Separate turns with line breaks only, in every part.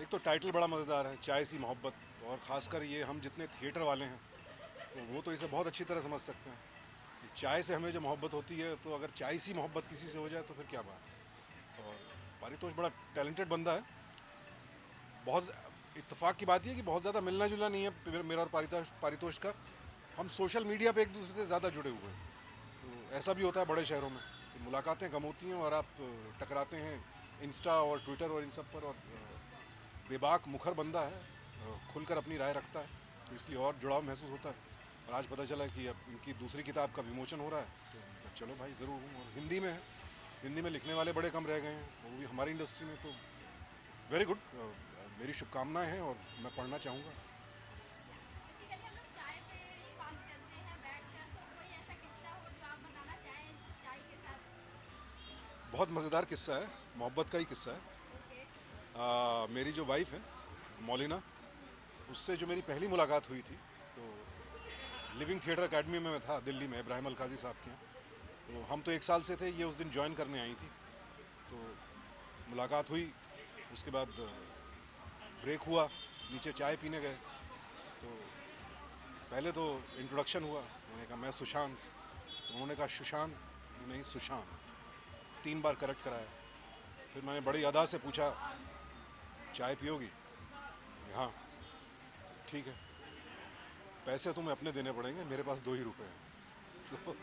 एक तो टाइटल बड़ा मज़ेदार है, चाय सी मोहब्बत, और ख़ासकर ये हम जितने थिएटर वाले हैं तो वो तो इसे बहुत अच्छी तरह समझ सकते हैं कि चाय से हमें जो मोहब्बत होती है, तो अगर चाय सी मोहब्बत किसी से हो जाए तो फिर क्या बात है। और पारितोष बड़ा टैलेंटेड बंदा है। बहुत इत्तेफाक की बात यह कि बहुत ज़्यादा मिलना जुलना नहीं है मेरा और पारितोष का। हम सोशल मीडिया पे एक दूसरे से ज़्यादा जुड़े हुए हैं। तो ऐसा भी होता है बड़े शहरों में कि मुलाकातें कम होती हैं और आप टकराते हैं इंस्टा और ट्विटर और इन सब पर। और बेबाक मुखर बंदा है, खुलकर अपनी राय रखता है, तो इसलिए और जुड़ाव महसूस होता है। और आज पता चला कि अब इनकी दूसरी किताब का विमोचन हो रहा है, तो मैंने कहा चलो भाई ज़रूर हूँ। और हिंदी में है, हिंदी में लिखने वाले बड़े कम रह गए हैं, वो भी हमारी इंडस्ट्री में। तो वेरी गुड, मेरी शुभकामनाएं हैं और मैं पढ़ना चाहूँगा।
बेसिकली हम लोग चाय पे ही बात करते हैं बैठकर, तो कोई ऐसा किस्सा हो जो आप बताना चाहें चाय के साथ?
बहुत मज़ेदार किस्सा है, मोहब्बत का ही किस्सा है।
ओके।
मेरी जो वाइफ है मौलिना, उससे जो मेरी पहली मुलाकात हुई थी, तो लिविंग थिएटर एकेडमी में मैं था दिल्ली में, इब्राहिम अलकाजी साहब के यहाँ। तो हम तो 1 साल से थे, ये उस दिन ज्वाइन करने आई थी। तो मुलाकात हुई, उसके बाद ब्रेक हुआ, नीचे चाय पीने गए। तो पहले तो इंट्रोडक्शन हुआ, मैंने कहा मैं सुशांत, तो उन्होंने कहा सुशांत, नहीं सुशांत, 3 बार करेक्ट कराया। फिर मैंने बड़ी अदा से पूछा चाय पियोगी? हाँ ठीक है, पैसे तुम्हें अपने देने पड़ेंगे, मेरे पास 2 ही रुपए हैं। तो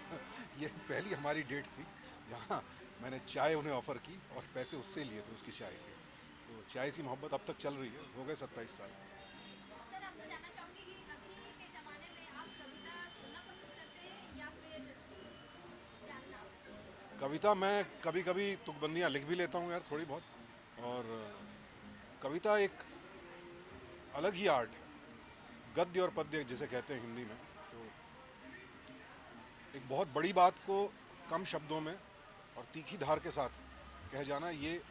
ये पहली हमारी डेट थी जहाँ मैंने चाय उन्हें ऑफ़र की और पैसे उससे लिए थे उसकी चाय के। तो चाय सी मोहब्बत अब तक चल रही है, हो गए 27 साल।
सर आपसे जानना चाहूँगी कि अभी के ज़माने में आप कविता सुनना पसंद करते हैं या फिर जानना?
कविता मैं कभी कभी तुकबंदियाँ लिख भी लेता हूँ यार, थोड़ी बहुत। और कविता एक अलग ही आर्ट है, गद्य और पद्य जिसे कहते हैं हिंदी में। तो एक बहुत बड़ी बात को कम शब्दों में और तीखी धार के साथ कह जाना, ये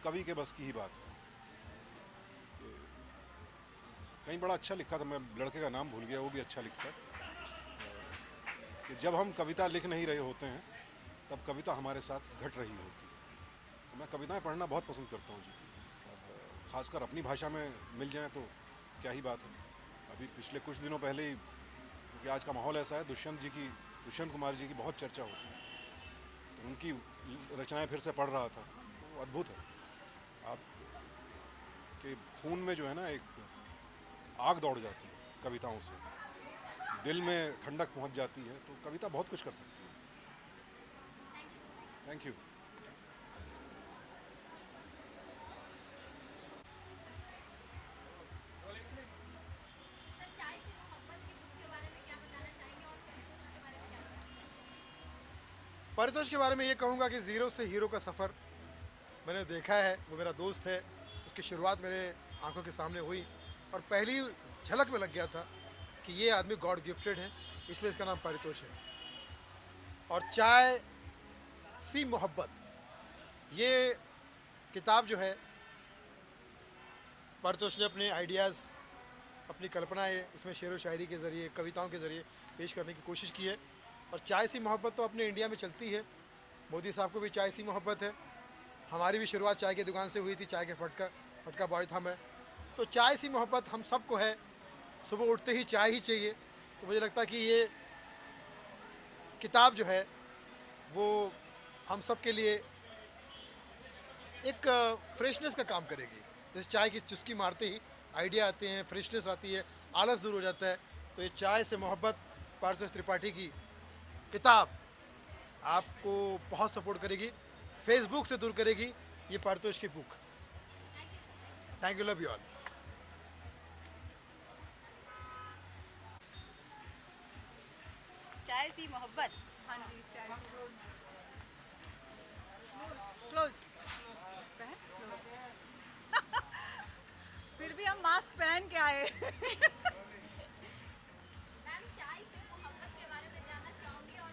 कवि के बस की ही बात है। कहीं बड़ा अच्छा लिखा था, मैं लड़के का नाम भूल गया, वो भी अच्छा लिखता है, कि जब हम कविता लिख नहीं रहे होते हैं तब कविता हमारे साथ घट रही होती है। तो मैं कविताएं पढ़ना बहुत पसंद करता हूँ जी। और ख़ासकर अपनी भाषा में मिल जाए तो क्या ही बात है। अभी पिछले कुछ दिनों पहले ही, क्योंकि आज का माहौल ऐसा है, दुष्यंत कुमार जी की बहुत चर्चा होती है, तो उनकी रचनाएं फिर से पढ़ रहा था, तो अद्भुत है। आप के खून में जो है ना, एक आग दौड़ जाती है कविताओं से, दिल में ठंडक पहुंच जाती है। तो कविता बहुत कुछ कर सकती है। Thank you.
सर चाय से मोहब्बत की बुक के बारे में क्या बताना चाहेंगे और परितोष के बारे में क्या बताना चाहेंगे?
परितोष के बारे में ये कहूँगा कि ज़ीरो से हीरो का सफ़र मैंने देखा है। वो मेरा दोस्त है, उसकी शुरुआत मेरे आंखों के सामने हुई और पहली झलक में लग गया था कि ये आदमी गॉड गिफ्टेड है, इसलिए इसका नाम परितोष है। और चाय सी मोहब्बत, ये किताब जो है परितोष ने अपने आइडियाज़, अपनी कल्पनाएँ इसमें शेर व शायरी के ज़रिए, कविताओं के ज़रिए पेश करने की कोशिश की है। और चाय सी मोहब्बत तो अपने इंडिया में चलती है, मोदी साहब को भी चाय सी मोहब्बत है। हमारी भी शुरुआत चाय की दुकान से हुई थी, चाय के फटका बॉय था मैं। तो चाय सी मोहब्बत हम सबको है, सुबह उठते ही चाय ही चाहिए। तो मुझे लगता है कि ये किताब जो है वो हम सब के लिए एक फ्रेशनेस का काम करेगी। जैसे चाय की चुस्की मारते ही आइडिया आते हैं, फ्रेशनेस आती है, आलस दूर हो जाता है। तो ये चाय से मोहब्बत पारितोष त्रिपाठी की किताब आपको बहुत सपोर्ट करेगी, फेसबुक से दूर करेगी ये पारितोष की book. Thank you, love you all.
चाय सी मोहब्बत। हाँ जी, चाय सी क्लोज क्लोज। फिर भी हम मास्क पहन के आए।
मैम चाय से मोहब्बत के बारे में जानना चाहूँगी और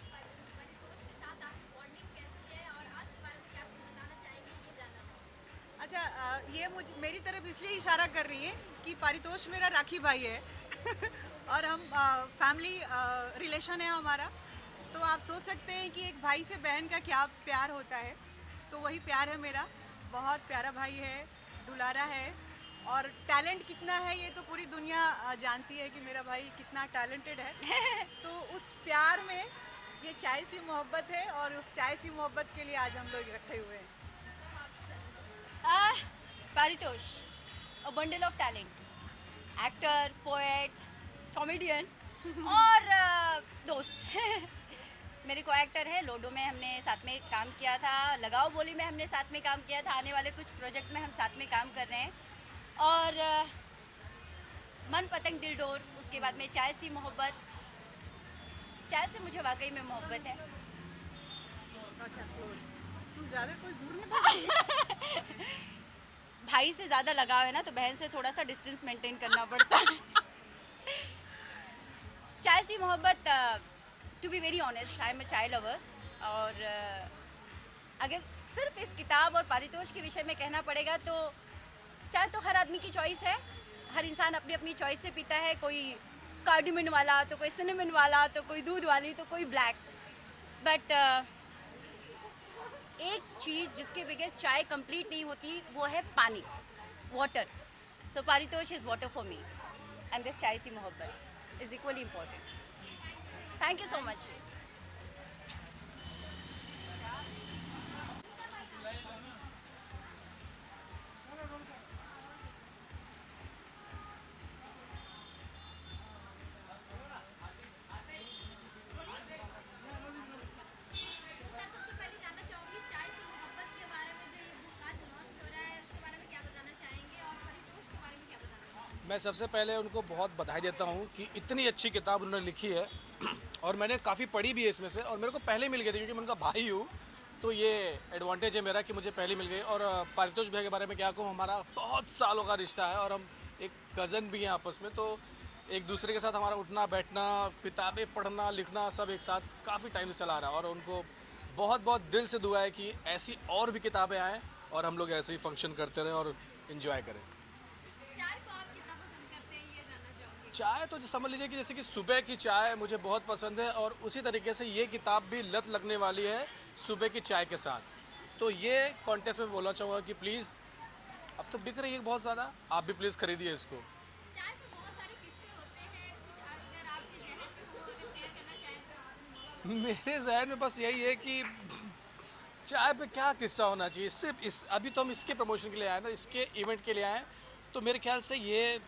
परितोष के साथ आपकी बॉन्डिंग कैसी है और आज के बारे में क्या कुछ बताना चाहेंगे, ये जानना चाहूँगी।
अच्छा, ये मुझे मेरी तरफ इसलिए इशारा कर रही है कि पारितोष मेरा राखी भाई है। और हम फैमिली रिलेशन है हमारा। तो आप सोच सकते हैं कि एक भाई से बहन का क्या प्यार होता है, तो वही प्यार है मेरा। बहुत प्यारा भाई है, दुलारा है और टैलेंट कितना है ये तो पूरी दुनिया जानती है कि मेरा भाई कितना टैलेंटेड है। तो उस प्यार में ये चाय सी मोहब्बत है और उस चाय सी मोहब्बत के लिए आज हम लोग इकट्ठे हुए हैं।
Paritosh, a bundle of talent, actor, poet, comedian और दोस्त। मेरे को एक्टर है, लोडो में हमने साथ में काम किया था, लगाओ बोली में हमने साथ में काम किया था, आने वाले कुछ प्रोजेक्ट में हम साथ में काम कर रहे हैं। और मन पतंग दिल डोर, उसके बाद में चाय सी मोहब्बत। चाय से मुझे वाकई में मोहब्बत है।
अच्छा क्लोज, तू ज़्यादा कोई दूर नहीं भागी।
भाई से ज़्यादा लगाव है ना, तो बहन से थोड़ा सा डिस्टेंस मेंटेन करना पड़ता है। चाय सी मोहब्बत, to be very honest, I am a chai lover. और अगर सिर्फ इस किताब और पारितोष के विषय में कहना पड़ेगा तो चाय तो हर आदमी की चॉइस है, हर इंसान अपनी अपनी चॉइस से पीता है। कोई कार्डिमन वाला, तो कोई सिनेमन वाला, तो कोई दूध वाली, तो कोई ब्लैक। बट एक चीज़ जिसके बगैर चाय कंप्लीट नहीं होती वो है पानी, water. So Paritosh is water for me and this चाय सी मोहब्बत is equally important. Thank you so much.
Sir, सबसे पहले जानना चाहूंगी चाय से मोहब्बत के बारे में, जो ये बुक आज लॉन्च हो रहा है उसके बारे में क्या बताना चाहेंगे और परितोष के बारे में क्या बताना चाहेंगे?
मैं सबसे पहले उनको बहुत बधाई देता हूँ कि इतनी अच्छी किताब उन्होंने लिखी है और मैंने काफ़ी पढ़ी भी है इसमें से, और मेरे को पहले मिल गई थी क्योंकि मैं उनका भाई हूँ, तो ये एडवांटेज है मेरा कि मुझे पहले मिल गई। और पारितोष भैया के बारे में क्या कहूँ, हमारा बहुत सालों का रिश्ता है और हम एक कज़न भी हैं आपस में, तो एक दूसरे के साथ हमारा उठना बैठना, किताबें पढ़ना लिखना सब एक साथ काफ़ी टाइम से चला रहा है। और उनको बहुत बहुत दिल से दुआ है कि ऐसी और भी किताबें आएँ और हम लोग ऐसे ही फंक्शन करते रहें और इन्जॉय करें।
चाय को आप कितना पसंद करते हैं ये जानना चाहूंगी।
चाय तो समझ लीजिए कि जैसे कि सुबह की चाय मुझे बहुत पसंद है, और उसी तरीके से ये किताब भी लत लगने वाली है सुबह की चाय के साथ। तो ये कॉन्टेस्ट में बोलना चाहूँगा कि प्लीज़, अब तो बिक रही है बहुत ज़्यादा, आप भी प्लीज़ खरीदिए इसको।
चाय पे बहुत सारे किस्से होते हैं, कुछ अगर आपके जहन में हो, अगर शेयर करना चाहें तो।
मेरे जहन में बस यही है कि चाय पे क्या किस्सा होना चाहिए। सिर्फ इस अभी तो हम इसके प्रमोशन के लिए आए ना, इसके इवेंट के लिए आए, तो मेरे ख्याल से ये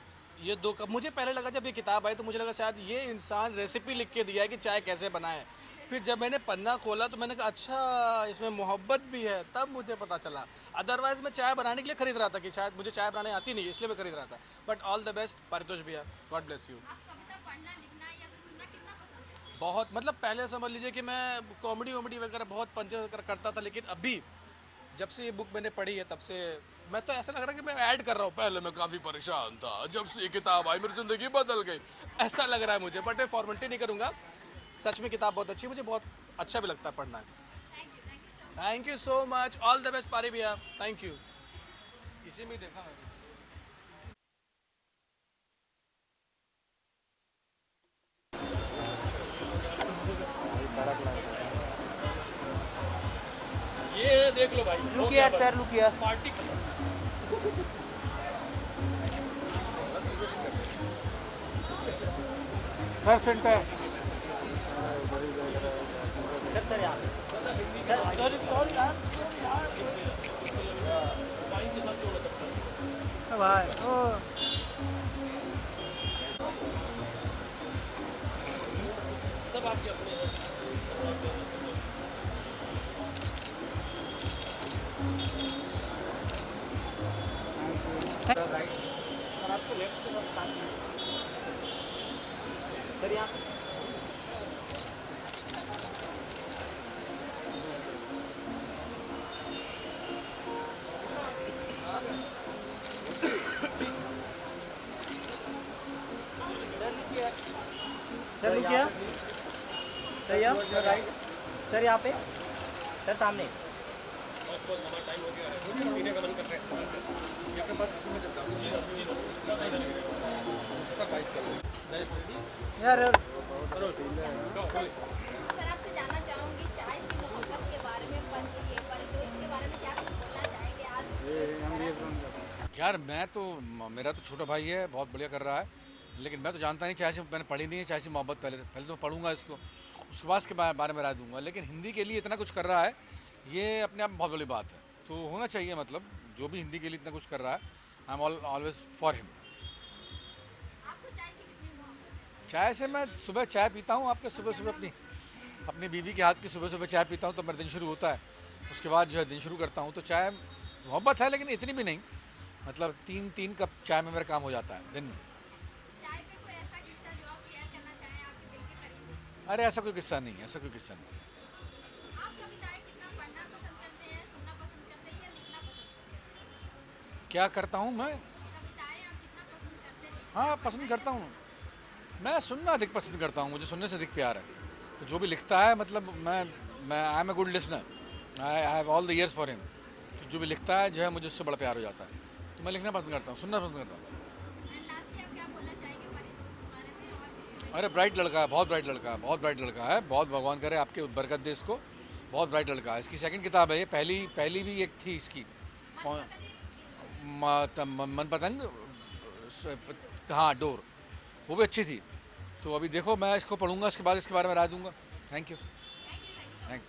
दो कप, मुझे पहले लगा जब ये किताब आई तो मुझे लगा शायद ये इंसान रेसिपी लिख के दिया है कि चाय कैसे बनाएं। फिर जब मैंने पन्ना खोला तो मैंने कहा अच्छा इसमें मोहब्बत भी है, तब मुझे पता चला। अदरवाइज मैं चाय बनाने के लिए खरीद रहा था कि शायद मुझे चाय बनाने आती नहीं, इसलिए मैं खरीद रहा था। But all the best Paritosh भैया, गॉड ब्लेस यू।
आप कविता पढ़ना, लिखना या फिर सुनना कितना पसंद है?
बहुत, मतलब पहले समझ लीजिए कि मैं कॉमेडी वॉमेडी वगैरह बहुत पंच करता था, लेकिन अभी जब से ये बुक मैंने पढ़ी है तब से मैं तो ऐसा लग रहा है कि मैं ऐड कर रहा हूँ। पहले मैं काफ़ी परेशान था, जब से ये किताब आई मेरी ज़िंदगी बदल गई, ऐसा लग रहा है मुझे। बट मैं फॉर्मेलिटी नहीं करूँगा, सच में किताब बहुत अच्छी, मुझे बहुत अच्छा भी लगता है पढ़ना है। Thank you so much, all the best पारी भैया, थैंक यू। इसी में देखा मैंने। ये देख लो भाई,
लुक यार सर, लुक यार।
Party
sir centre sir sir यहाँ सर सॉरी सॉरी यार भाई ओ
सब आपके अपने हैं।
सर आपको लेफ्ट सर यहाँ सर रुकिए सर यहाँ सर यहाँ पे सर सामने
बस बस हमारा टाइम हो गया है, पीने का मन कर रहा है। ये अपने पास
यार
सर, आपसे जानना चाहूंगी चाय से मोहब्बत के बारे में, ये परितोष के बारे में क्या कुछ बोलना चाहेंगे? आज
यार मैं तो मेरा तो छोटा भाई है, बहुत बढ़िया कर रहा है, लेकिन मैं तो जानता नहीं, चाहे से मैंने पढ़ी नहीं है, चाहे से मोहब्बत पहले तो पढ़ूंगा इसको, उसके बाद इसके बारे में राय दूंगा। लेकिन हिंदी के लिए इतना कुछ कर रहा है, ये अपने आप में बहुत बड़ी बात है, तो होना चाहिए। मतलब जो भी हिंदी के लिए इतना कुछ कर रहा है, I am always for him.
आपको चाय से कितनी मोहब्बत है?
चाय से मैं सुबह चाय पीता हूँ, आपके सुबह सुबह अपनी बीवी के हाथ की सुबह सुबह चाय पीता हूँ, तो मेरा दिन शुरू होता है। उसके बाद जो है दिन शुरू करता हूँ, तो चाय मोहब्बत है, लेकिन इतनी भी नहीं। मतलब 3 कप चाय में मेरा काम हो जाता है दिन में।
चाय पे कोई ऐसा किस्सा जो आप शेयर करना चाहें आपके दिल के करीब हो?
अरे ऐसा कोई किस्सा नहीं, ऐसा कोई किस्सा नहीं।
आप कविताएं कितना पढ़ना पसंद करते हैं, सुनना पसंद करते हैं या लिखना पसंद करते हैं?
क्या करता हूँ मैं?
कविताएं आप कितना पसंद करते हैं?
हाँ, पसंद करता हूँ। मैं सुनना अधिक पसंद करता हूँ, मुझे सुनने से अधिक प्यार है। तो जो भी लिखता है, मतलब मैं I am a good listener, I have all the ears for him. तो जो भी लिखता है जो है, मुझे उससे बड़ा प्यार हो जाता है, तो मैं लिखना पसंद करता हूँ, सुनना पसंद करता हूँ।
एंड लास्टली आप क्या बोलना चाहेंगे हमारे दोस्त के बारे में? और
अरे ब्राइट लड़का है, बहुत ब्राइट लड़का है, बहुत ब्राइट लड़का है, बहुत भगवान करे आपके बरकत दे इसको। बहुत ब्राइट लड़का है। इसकी सेकंड किताब है ये, पहली भी एक थी इसकी, मन पतंग, हाँ डोर, वो भी अच्छी थी। तो अभी देखो, मैं इसको पढ़ूंगा, इसके बाद इसके बारे में राय दूंगा। Thank you. थैंक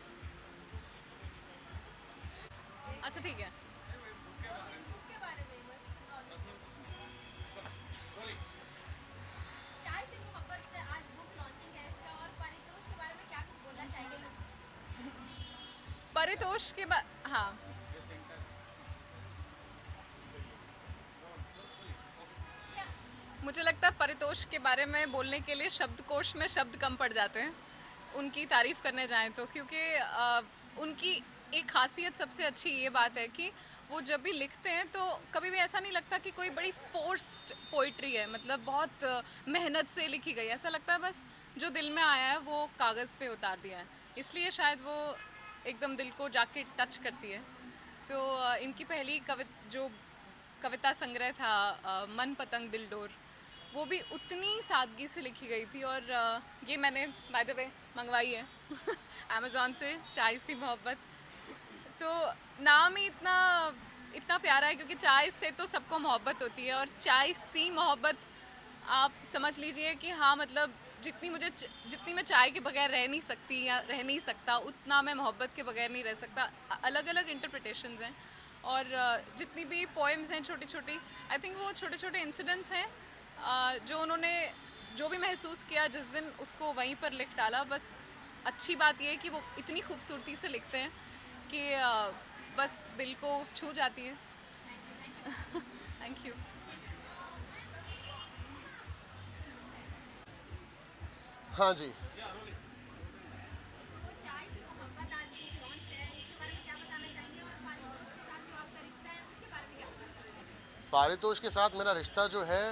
अच्छा ठीक है।
बुक के बारे में बस चाय से मोहब्बत, आज बुक लॉन्चिंग है इसका, और परितोष के बारे में क्या बोलना चाहेंगे?
परितोष के बाद हाँ, मुझे लगता है परितोष के बारे में बोलने के लिए शब्दकोश में शब्द कम पड़ जाते हैं उनकी तारीफ़ करने जाएं तो, क्योंकि उनकी एक खासियत सबसे अच्छी ये बात है कि वो जब भी लिखते हैं तो कभी भी ऐसा नहीं लगता कि कोई बड़ी फोर्स्ड पोइट्री है, मतलब बहुत मेहनत से लिखी गई। ऐसा लगता है बस जो दिल में आया है वो कागज़ पे उतार दिया है, इसलिए शायद वो एकदम दिल को जाके टच करती है। तो इनकी पहली जो कविता संग्रह था मन पतंग दिल डोर, वो भी उतनी सादगी से लिखी गई थी। और ये मैंने बाय द वे मंगवाई है अमेज़ॉन से, चाय सी मोहब्बत। तो नाम ही इतना प्यारा है, क्योंकि चाय से तो सबको मोहब्बत होती है, और चाय सी मोहब्बत आप समझ लीजिए कि हाँ, मतलब जितनी मैं चाय के बगैर रह नहीं सकती या रह नहीं सकता, उतना मैं मोहब्बत के बगैर नहीं रह सकता। अलग अलग इंटरप्रिटेशंस हैं, और जितनी भी पोएम्स हैं छोटी छोटी, आई थिंक वो छोटे छोटे इंसिडेंट्स हैं जो उन्होंने जो भी महसूस किया जिस दिन, उसको वहीं पर लिख डाला। बस अच्छी बात यह है कि वो इतनी खूबसूरती से लिखते हैं कि बस दिल को छू जाती है। Thank you.
हाँ जी,
तो चाय से मोहब्बत आज बुक लॉन्च है, इसके बारे में क्या बताना चाहेंगे? और परितोष के साथ जो आपका रिश्ता है उसके बारे में क्या बताना चाहेंगे?
पारितोष के साथ मेरा रिश्ता जो है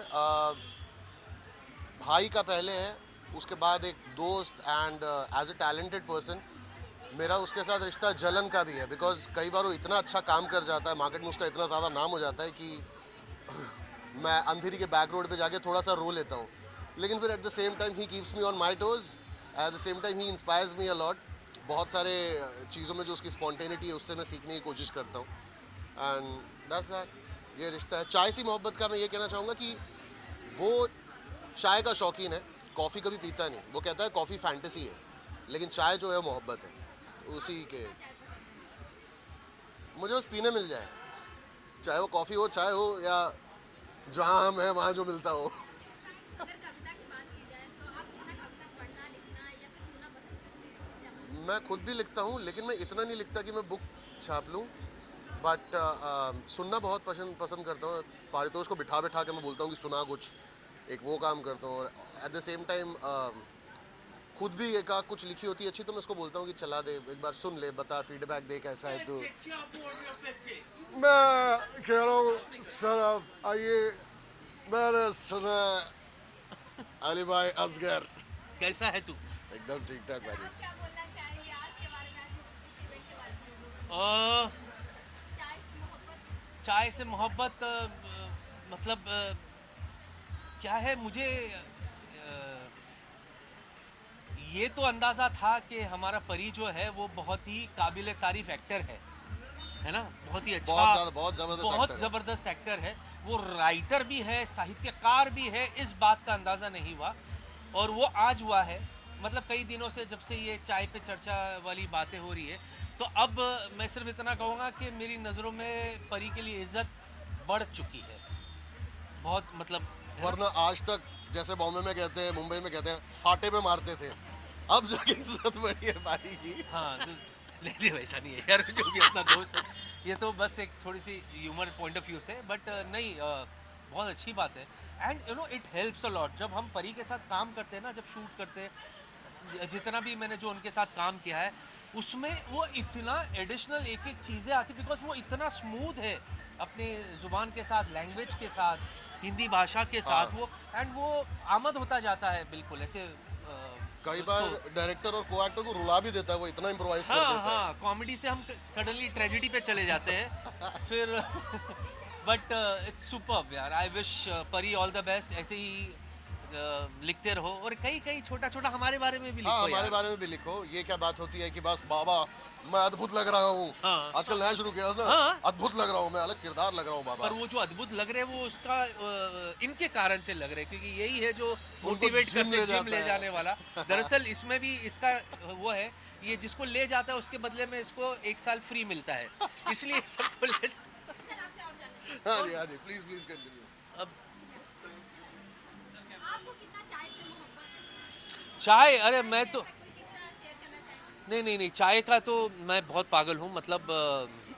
भाई का पहले है, उसके बाद एक दोस्त, and as a talented person मेरा उसके साथ रिश्ता जलन का भी है। बिकॉज कई बार वो इतना अच्छा काम कर जाता है, मार्केट में उसका इतना ज़्यादा नाम हो जाता है कि मैं अंधेरी के बैक रोड पे जाके थोड़ा सा रो लेता हूँ, लेकिन फिर at the same time he keeps me on my toes, at the same time he inspires me a lot. बहुत सारे चीज़ों में जो उसकी स्पॉन्टेनिटी है उससे मैं सीखने की कोशिश करता हूँ, एंड दैट्स दैट। ये रिश्ता है। चाय सी मोहब्बत का मैं ये कहना चाहूँगा कि वो चाय का शौकीन है, कॉफ़ी कभी पीता नहीं। वो कहता है कॉफ़ी फैंटेसी है, लेकिन चाय जो है मोहब्बत है। उसी के मुझे बस पीने मिल जाए, चाहे वो कॉफ़ी हो, चाय हो, या जहाँ हम हैं वहाँ जो मिलता हो।
अगर कविता की बात की जाए तो आप कितना कविता पढ़ना, लिखना या फिर सुनना पसंद करते हैं?
मैं खुद भी लिखता हूँ, लेकिन मैं इतना नहीं लिखता कि मैं बुक छाप लूँ, बट सुनना बहुत पसंद करता हूँ। पारितोष को बिठा के मैं बोलता हूँ कि सुना कुछ, एक वो काम करता हूँ। और एट द सेम टाइम खुद भी एक कुछ लिखी होती है अच्छी, तो मैं उसको बोलता हूँ कि चला दे, एक बार सुन ले, बता, फीडबैक दे कैसा है। तो मैं कह रहा हूँ सर, आप आइए, मैंने सुना अली भाई असगर
कैसा है तू?
एकदम ठीक ठाक भाई।
आप क्या बोलना चाहेंगे आज के बारे में, आज इस इवेंट के बारे में? चाय से मोहब्बत
मतलब क्या है, मुझे ये तो अंदाज़ा था कि हमारा परी जो है वो बहुत ही काबिल तारीफ एक्टर है ना, बहुत ही अच्छा,
बहुत ज़बरदस्त
बहुत
एक्टर है।
ज़बरदस्त एक्टर है। वो राइटर भी है, साहित्यकार भी है, इस बात का अंदाज़ा नहीं हुआ और वो आज हुआ है। मतलब कई दिनों से जब से ये चाय पे चर्चा वाली बातें हो रही है, तो अब मैं सिर्फ इतना कहूँगा कि मेरी नज़रों में परी के लिए इज्जत बढ़ चुकी है बहुत, मतलब है ना?
वरना आज तक जैसे बॉम्बे में कहते हैं, मुंबई में कहते हैं, फाटे पे मारते थे, अब जाके इज्जत बढ़ी है पारी की।
हाँ तो नहीं नहीं वैसा नहीं है यार, जो भी अपना दोस्त है, ये तो बस एक थोड़ी सी ह्यूमर पॉइंट ऑफ व्यू से, बट नहीं बहुत अच्छी बात है। And you know it helps a lot जब हम परी के साथ काम करते हैं ना, जब शूट करते हैं, जितना भी मैंने जो उनके साथ काम किया है उसमें वो इतना एडिशनल एक एक चीज़ें आती, बिकॉज वो इतना स्मूथ है अपने ज़ुबान के साथ, लैंग्वेज के साथ, हिंदी भाषा के साथ, वो एंड वो आमद होता जाता है बिल्कुल ऐसे
कई बार डायरेक्टर और को एक्टर को रुला भी देता है, वो इतना इम्प्रोवाइज कर
हाँ
देता है।
हाँ कॉमेडी से हम सडनली ट्रेजेडी पे चले जाते हैं फिर बट इट्स सुपर्ब यार। आई विश परी ऑल द बेस्ट, ऐसे ही लिखते रहो और कई कई छोटा छोटा हमारे बारे में भी लिखो
हाँ, हमारे
यार।
बारे में भी लिखो। ये क्या बात होती है कि बस बाबा मैं अद्भुत लग रहा हूँ,
हाँ।
आजकल नया शुरू किया है ना,
हाँ।
अद्भुत लग रहा हूँ, मैं अलग किरदार लग रहा हूँ बाबा।
पर वो जो अद्भुत लग रहे हैं वो उसका इनके कारण से लग रहे हैं, क्योंकि यही है जो मोटिवेट
जिम
करने
ले
जिम
जाता
ले
है।
जाने वाला। दरअसल इसमें भी इसका वो है, ये जिसको ले जाता है उसके बदले में इसको 1 साल फ्री मिलता है, इसलिए सबको ले जाता
सर आपसे और जानना
हाँ जी प्लीज प्लीज कंटिन्यू।
है। अब
आपको कितना चाय से मोहब्बत है?
चाय, अरे मैं तो
कोई किस्सा शेयर करना चाहेंगे?
नहीं चाय का तो मैं बहुत पागल हूँ। मतलब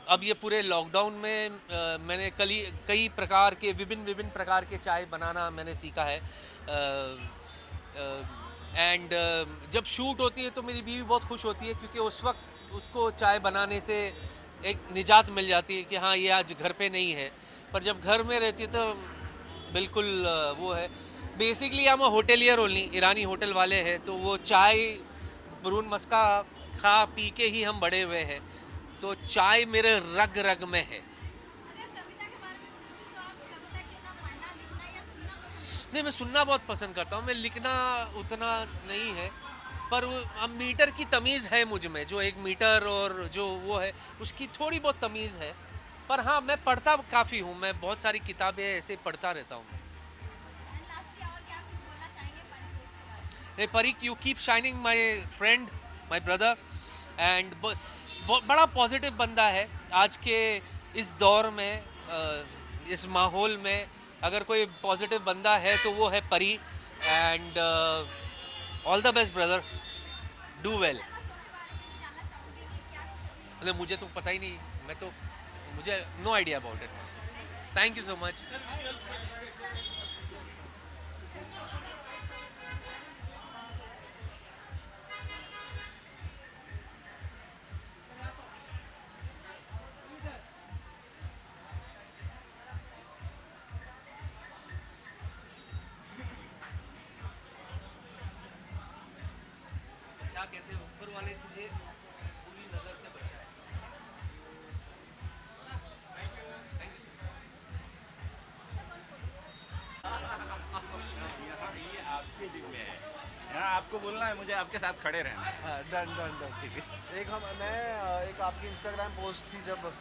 अब ये पूरे लॉकडाउन में मैंने कई प्रकार के विभिन्न प्रकार के चाय बनाना मैंने सीखा है। एंड जब शूट होती है तो मेरी बीवी बहुत खुश होती है, क्योंकि उस वक्त उसको चाय बनाने से एक निजात मिल जाती है कि हाँ ये आज घर पे नहीं है। पर जब घर में रहती है तो बिल्कुल वो है। बेसिकली हम होटेलियर ओनली, ईरानी होटल वाले हैं, तो वो चाय ब्रून मस्का खा पी के ही हम बड़े हुए हैं, तो चाय मेरे रग रग में है।
अगर कविता के बारे में पूछूं तो आप कविता कितना पढ़ना, लिखना या सुनना पसंद?
नहीं, मैं सुनना बहुत पसंद करता हूँ, मैं लिखना उतना नहीं है, पर अब मीटर की तमीज़ है मुझ में, जो एक मीटर और जो वो है उसकी थोड़ी बहुत तमीज़ है। पर हाँ मैं पढ़ता काफ़ी हूँ, मैं बहुत सारी किताबें ऐसे पढ़ता रहता हूँ।
एंड लास्टली और क्या कुछ बोलना चाहेंगे परी दोस्त के बारे में?
Hey Parik, you keep shining, my friend, my brother, and बड़ा पॉजिटिव बंदा है आज के इस दौर में, इस माहौल में अगर कोई पॉजिटिव बंदा है तो वो है परी। And all the best brother, do well.
Show के बारे में भी जानना चाहूंगी कि क्या कुछ अभी
मतलब मुझे तो पता ही नहीं, मुझे no idea about it. Thank you so much. क्या कहते हैं, ऊपर वाले तुझे पूरी नजर से बचाए।
ये आपके जिम्मे है, यहाँ आपको बोलना है, मुझे आपके साथ खड़े रहना है।
Done done done. एक आपकी इंस्टाग्राम पोस्ट थी जब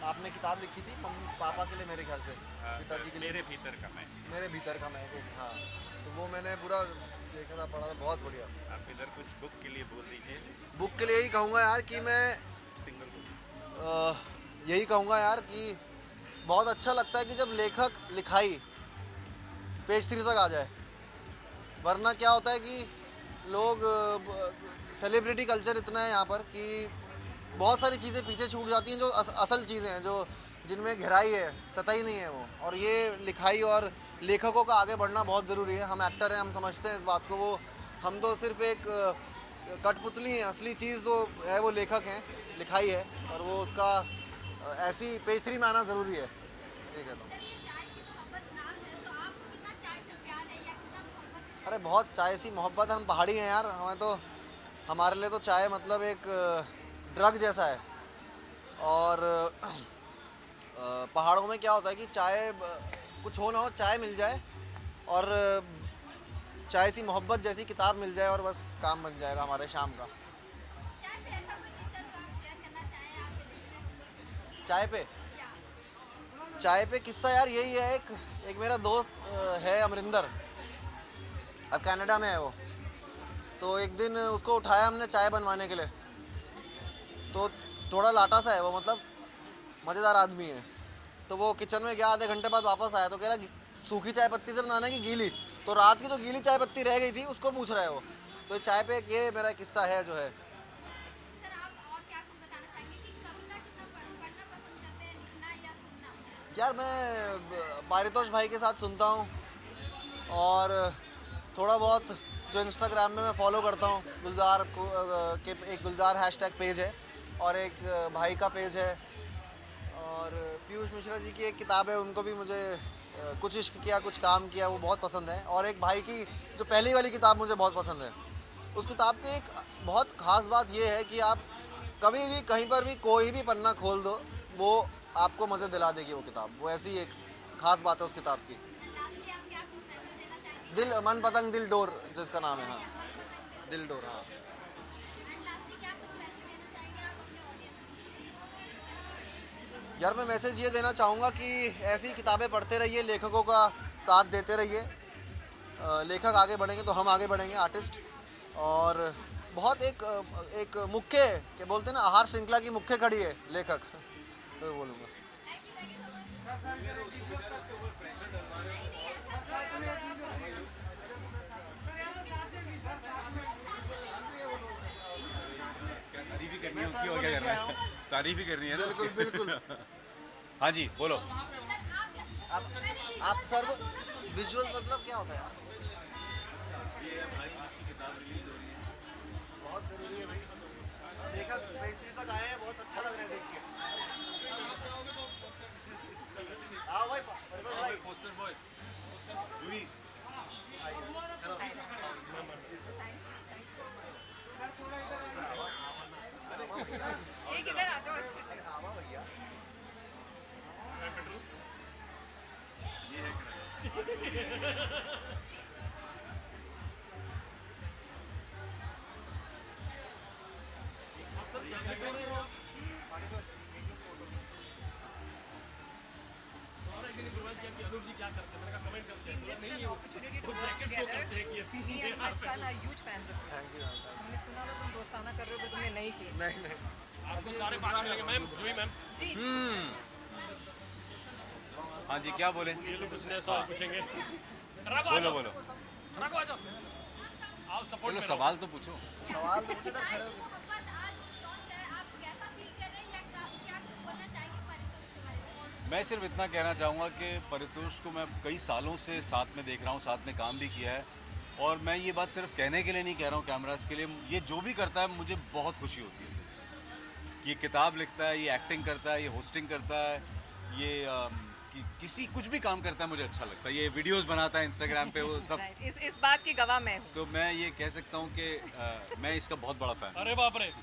आपने किताब लिखी थी मम्मी पापा के लिए, मेरे ख्याल से पिताजी के लिए,
मेरे भीतर का मैं।
मेरे भीतर का मैं। हाँ, तो वो मैंने पूरा देखा था, पढ़ा था, बहुत बढ़िया।
आप इधर कुछ बुक के लिए बोल दीजिए।
बुक के लिए यही कहूँगा यार कि मैं
सिंगल बुक।
यही कहूँगा यार कि बहुत अच्छा लगता है कि जब लेखक लिखाई पेज 3 तक आ जाए, वरना क्या होता है कि लोग सेलिब्रिटी कल्चर इतना है यहाँ पर कि बहुत सारी चीज़ें पीछे छूट जाती हैं, जो असल चीज़ें हैं, जो जिनमें गहराई है, सतही नहीं है वो। और ये लिखाई और लेखकों का आगे बढ़ना बहुत ज़रूरी है। हम एक्टर हैं, हम समझते हैं इस बात को, वो हम तो सिर्फ एक कठपुतली हैं, असली चीज़ तो है वो लेखक हैं, लिखाई है, और वो उसका ऐसी पेज 3 में आना ज़रूरी है। ठीक है। तो
सर ये चाय से मोहब्बत नाम है, तो आपको कितना चाय से प्यार है या कितना मोहब्बत है?
अरे बहुत चाय सी मोहब्बत, हम पहाड़ी हैं यार, हमें तो, हमारे लिए तो चाय मतलब एक ड्रग जैसा है। और पहाड़ों में क्या होता है कि चाय कुछ हो ना हो, चाय मिल जाए और चाय सी मोहब्बत जैसी किताब मिल जाए और बस काम बन जाएगा हमारे शाम का।
चाय पे ऐसा कोई किस्सा जो आप शेयर करना चाहें आपके दिल में?
चाय पे
या
चाय पे किस्सा यार यही है, एक मेरा दोस्त है अमरिंदर, अब कनाडा में है वो। तो एक दिन उसको उठाया हमने चाय बनवाने के लिए, तो थोड़ा लाटा सा है वो, मतलब मज़ेदार आदमी है। तो वो किचन में गया, आधे घंटे बाद वापस आया तो कह रहा सूखी चाय पत्ती से बनाना है कि गीली। तो रात की जो गीली चाय पत्ती रह गई थी उसको पूछ रहा है वो। तो ये चाय पे ये मेरा किस्सा है जो है।
सर आप और क्या कुछ बताना चाहेंगे कि कविता कितना पढ़ना पसंद करते हैं, लिखना या सुनना?
यार मैं पारितोष भाई के साथ सुनता हूँ, और थोड़ा बहुत जो इंस्टाग्राम में मैं फॉलो करता हूँ, गुलजार के एक गुलजार हैशटैग पेज है और एक भाई का पेज है, और पीयूष मिश्रा जी की एक किताब है, उनको भी मुझे कुछ इश्क किया कुछ काम किया वो बहुत पसंद है। और एक भाई की जो पहली वाली किताब मुझे बहुत पसंद है। उस किताब की एक बहुत ख़ास बात ये है कि आप कभी भी कहीं पर भी कोई भी पन्ना खोल दो, वो आपको मज़े दिला देगी वो किताब। वो ऐसी एक ख़ास बात है उस किताब की।
लास्टली आप क्या कुछ मैसेज देना चाहेंगे?
दिल मन पतंग दिल डोर जिसका नाम है, हाँ, दिल डोर, हाँ।
एंड लास्टली क्या कुछ मैसेज देना चाहेंगे आप अपने ऑडियंस को?
यार मैं मैसेज ये देना चाहूँगा कि ऐसी किताबें पढ़ते रहिए, लेखकों का साथ देते रहिए। लेखक आगे बढ़ेंगे तो हम आगे बढ़ेंगे, आर्टिस्ट। और बहुत एक मुख्य क्या बोलते हैं ना, आहार श्रृंखला की मुख्य कड़ी है लेखक, तो बोलूँगा।
तारीफ ही करनी है उसकी, और क्या करना है? तारीफ ही करनी है ना उसकी।
बिल्कुल।
हाँ जी बोलो।
आप सर को विजुअल्स मतलब क्या होता है यार?
ये भाई जिसकी किताब रिलीज हो रही है,
बहुत ज़रूरी है भाई। देखा पेस्ट्री तक आए हैं, बहुत अच्छा लग रहा है देख के। हाँ भाई, भाई
पोस्टर बॉय जूही।
एक इधर आ जाओ अच्छे से।
आवा भैया।
Opportunity to work together. Me and my son are huge fans of
Thank you,
you. हमने सुना था तुम दोस्ताना कर रहे हो, पर तुमने नहीं की।
नहीं
आपको सारे बात मिलेंगे मैम, जूही मैम।
जी
हाँ जी क्या बोले?
ये लोग कुछ नया सवाल पूछेंगे।
बोलो बोलो।
राघव आ जाओ। आप सपोर्ट
चलो
करो।
सवाल तो पूछो।
सवाल तो मुझे
आज मोहब्बत आज लॉन्च है, आप कैसा फील कर रहे हैं या क्या कुछ बोलना चाहेंगे परितोष के बारे में?
मैं सिर्फ इतना कहना चाहूँगा कि परितोष को मैं कई सालों से साथ में देख रहा हूँ, साथ में काम भी किया है, और मैं ये बात सिर्फ कहने के लिए नहीं कह रहा हूँ कैमरास के लिए। ये जो भी करता है मुझे बहुत खुशी होती है दिल से। ये किताब लिखता है, ये एक्टिंग करता है, ये होस्टिंग करता है, ये किसी कुछ भी काम करता है मुझे अच्छा लगता है। ये वीडियोस बनाता है इंस्टाग्राम पे, वो सब।
इस बात की गवाह मैं हूँ।
तो मैं ये कह सकता हूँ कि मैं इसका बहुत बड़ा फ़ैन हूँ,
अरे बाप रे,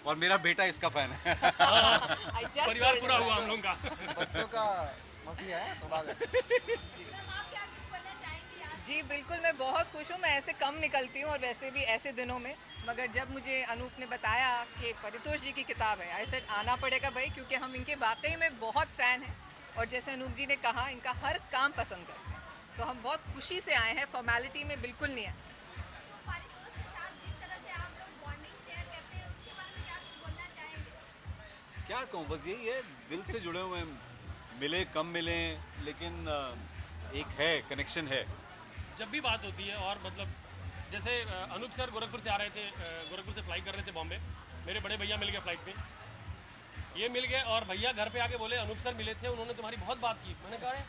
और मेरा बेटा इसका फ़ैन है।
परिवार पूरा हुआ हम लोगों का।
बच्चों का मसीहा है, सौदागर।
मैम आप क्या कुछ बोलना चाहेंगी आज?
जी बिल्कुल, मैं बहुत खुश हूँ। मैं ऐसे कम निकलती हूँ और वैसे भी ऐसे दिनों में, मगर जब मुझे अनूप ने बताया कि परितोष जी की किताब है, आई सेड आना पड़ेगा भाई, क्योंकि हम इनके वाकई में बहुत फ़ैन हैं। और जैसे अनूप जी ने कहा, इनका हर काम पसंद करते हैं, तो हम बहुत खुशी से आए हैं, फॉर्मेलिटी में बिल्कुल नहीं है।
परितोष के साथ जिस तरह से आप लोग बॉन्डिंग शेयर करते हैं उसके बारे में क्या कुछ बोलना चाहेंगे?
क्या कहूँ, बस यही है, दिल से जुड़े हुए हैं, मिले कम मिले, लेकिन एक है कनेक्शन है।
जब भी बात होती है, और मतलब जैसे अनूप सर गोरखपुर से आ रहे थे, गोरखपुर से फ्लाइट कर रहे थे बॉम्बे, मेरे बड़े भैया मिल गए फ्लाइट में, ये मिल गए, और भैया घर पे आके बोले अनूप सर मिले थे, उन्होंने तुम्हारी बहुत बात की। मैंने कहा "अरे!"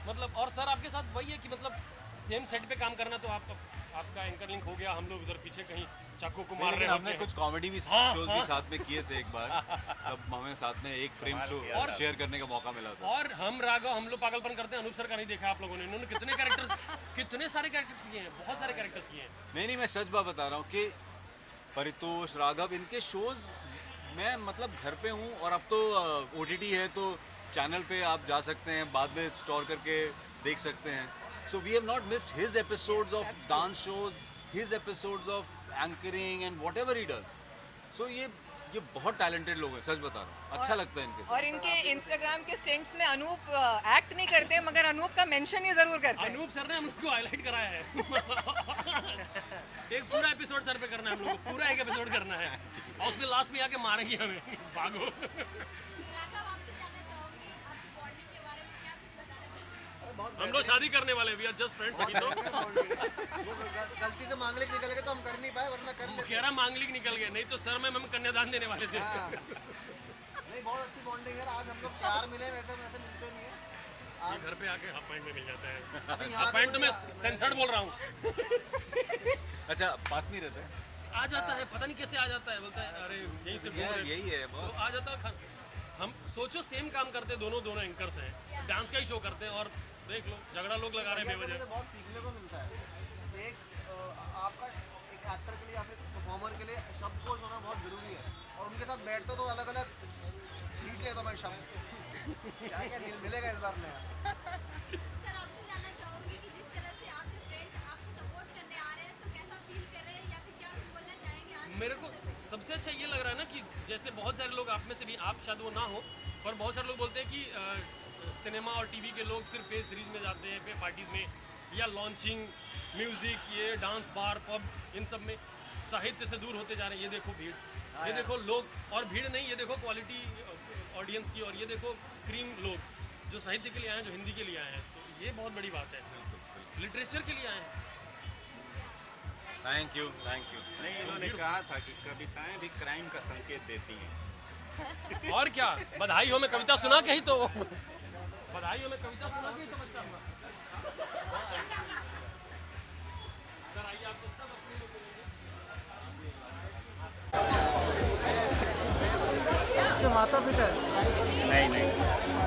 मतलब, और सर आपके साथ वही है कि मतलब सेम सेट पे काम करना, तो आपका एंकर लिंक हो गया, हम लोग उधर पीछे कहीं चाकू को मार रहे
हमने
होते हैं।
कुछ कॉमेडी भी
हाँ,
शोज
हाँ।
भी साथ में किए थे एक बार, तब हमें साथ में एक फ्रेम शो
और
शेयर करने का मौका मिला था।
और हम लोग पागलपन करते हैं, अनूप सर का नहीं देखा आप लोगों ने। इन्होंने कितने सारे कैरेक्टर्स किए हैं, बहुत सारे कैरेक्टर्स किए हैं।
नहीं मैं सच बात बता रहा हूँ कि परितोष, राघव, इनके शोज मैं मतलब घर पे हूँ, और अब तो OTT है, तो चैनल पे आप जा सकते हैं, बाद में स्टोर करके देख सकते हैं। So we have not missed his episodes of dance shows, his episodes of anchoring and whatever he does. So ये ये बहुत टैलेंटेड लोग हैं, सच बता रहा हूँ, अच्छा लगता है इनके साथ।
और इनके इंस्टाग्राम के स्टेंट्स में अनूप एक्ट नहीं करते मगर अनूप का मेंशन ही जरूर करते हैं।
अनूप सर ने हम लोग को हाईलाइट कराया है। एक पूरा एपिसोड सर पे करना है हम लोग को, पूरा एक एपिसोड करना है और उसमें लास्ट में आके मारेंगे हमें, भागो।
राघव, आपसे जानना चाहूंगी आपकी बॉन्डिंग के बारे में, क्या कुछ बताना चाहेंगे?
हम लोग शादी करने वाले, वी आर जस्ट फ्रेंड्स अभी तो।
वो गलती से मांगलिक निकल गए तो हम कर नहीं पाए, वरना कर लेते।
कह रहा मांगलिक निकल गए, नहीं तो सर में हम कन्यादान देने वाले थे।
हाँ। नहीं, बहुत अच्छी बॉन्डिंग है। आज हम लोग तैयार मिले, वैसे वैसे मिलते नहीं है।
ये घर पे आके हाफ पैंट में मिल जाता है।
यहाँ
हाफ
तो
पैंट तो मैं
मुझे-
सेंसर्ड बोल रहा हूँ।
अच्छा, पास में ही रहता है?
आ जाता है, पता नहीं कैसे आ जाता है, बोलता है अरे यहीं से
यार,
बोल रहे-
यही है
तो
बॉस।
आ जाता है। हम सोचो सेम काम करते, दोनों एंकर्स हैं, डांस का ही शो करते हैं और देख लो झगड़ा लोग लगा रहे हैं
मुझे
बेवजह।
बहुत सीखने को मिलता है। एक आपका एक एक्टर के लिए या फिर परफॉर्मर के लिए शब्दकोश होना बहुत ज़रूरी है, और उनके साथ बैठते तो अलग अलग खींच लेता मैं शब्द। क्या क्या मिलेगा इस बार नया।
सर, आपसे जानना चाहूंगी कि जिस तरह से आपके फ्रेंड्स आपको सपोर्ट करने आ रहे हैं, तो कैसा फील कर रहे हैं या फिर क्या बोलना चाहेंगे आज?
मेरे को सबसे अच्छा ये लग रहा है ना कि जैसे बहुत सारे लोग, आप में से भी, आप शायद वो ना हो, पर बहुत सारे लोग बोलते हैं कि सिनेमा और टीवी के लोग सिर्फ फेज 3 में जाते हैं, पे पार्टीज में या लॉन्चिंग, म्यूजिक, ये डांस बार, पब, इन सब में साहित्य से दूर होते जा रहे हैं। ये देखो भीड़, ये देखो लोग, और भीड़ नहीं, ये देखो क्वालिटी ऑडियंस की, और ये देखो क्रीम लोग जो साहित्य के लिए आए हैं, जो हिंदी के लिए आए हैं। तो ये बहुत बड़ी बात है, लिटरेचर के लिए आए हैं।
Thank you, thank you.
नहीं, इन्होंने कहा था कि कविताएं भी क्राइम का संकेत देती हैं।
और क्या, बधाई हो में कविता सुना के ही तो, बधाई हो में कविता सुना के ही तो बच्चा हुआ। सर आइए, आपको सब अपने लोग मिलेंगे।
माता पिता
नहीं नहीं